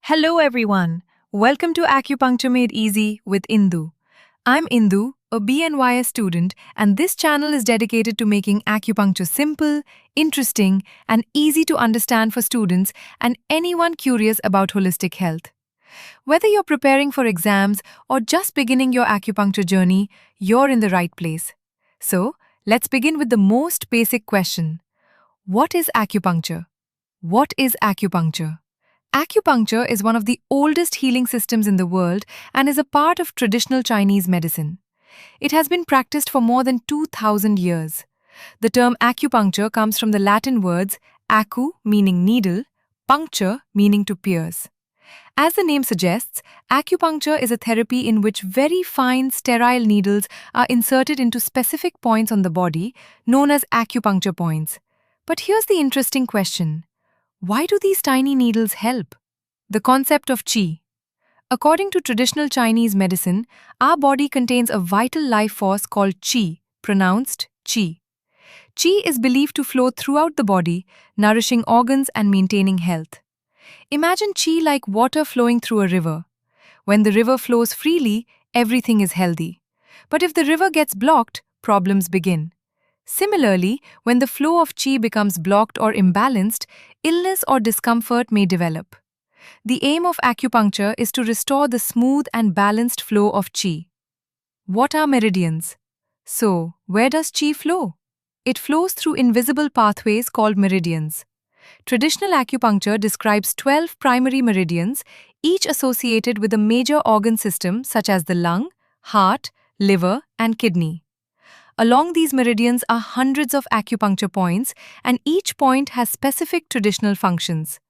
Hello everyone. Welcome to Acupuncture Made Easy with Indu. I'm Indu, a BNYS student, and this channel is dedicated to making acupuncture simple, interesting, and easy to understand for students and anyone curious about holistic health. Whether you're preparing for exams or just beginning your acupuncture journey, you're in the right place. So, let's begin with the most basic question. What is acupuncture? What is acupuncture? Acupuncture is one of the oldest healing systems in the world and is a part of traditional Chinese medicine. It has been practiced for more than 2000 years. The term acupuncture comes from the Latin words acu meaning needle, puncture meaning to pierce. As the name suggests, acupuncture is a therapy in which very fine sterile needles are inserted into specific points on the body, known as acupuncture points. But here's the interesting question. Why do these tiny needles help? The concept of qi. According to traditional Chinese medicine, our body contains a vital life force called qi, pronounced qi. Qi is believed to flow throughout the body, nourishing organs and maintaining health. Imagine qi like water flowing through a river. When the river flows freely, everything is healthy. But if the river gets blocked, problems begin. Similarly, when the flow of qi becomes blocked or imbalanced, illness or discomfort may develop. The aim of acupuncture is to restore the smooth and balanced flow of qi. What are meridians? So, where does qi flow? It flows through invisible pathways called meridians. Traditional acupuncture describes 12 primary meridians, each associated with a major organ system such as the lung, heart, liver, and kidney. Along these meridians are hundreds of acupuncture points, and each point has specific traditional functions.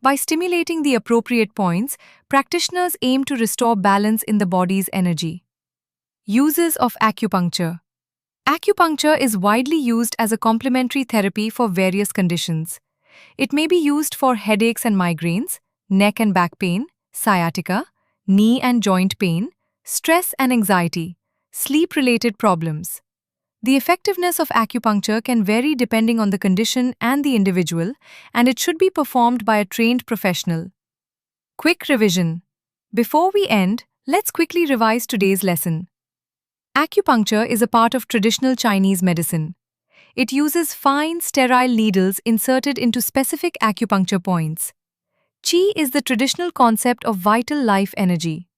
By stimulating the appropriate points, practitioners aim to restore balance in the body's energy. Uses of acupuncture. Acupuncture is widely used as a complementary therapy for various conditions. It may be used for headaches and migraines, neck and back pain, sciatica, knee and joint pain, stress and anxiety, sleep-related problems. The effectiveness of acupuncture can vary depending on the condition and the individual, and it should be performed by a trained professional. Quick revision. Before we end, let's quickly revise today's lesson. Acupuncture is a part of traditional Chinese medicine. It uses fine, sterile needles inserted into specific acupuncture points. Qi is the traditional concept of vital life energy.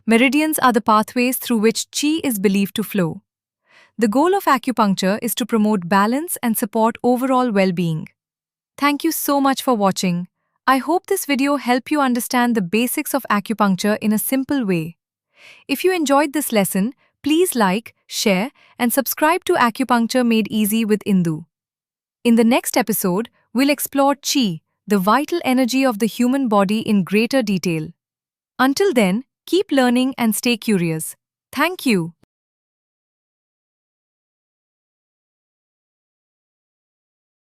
Meridians are the pathways through which qi is believed to flow. The goal of acupuncture is to promote balance and support overall well-being. Thank you so much for watching. I hope this video helped you understand the basics of acupuncture in a simple way. If you enjoyed this lesson, please like, share, and subscribe to Acupuncture Made Easy with Indu. In the next episode, we'll explore qi, the vital energy of the human body in greater detail. Until then, keep learning and stay curious. Thank you.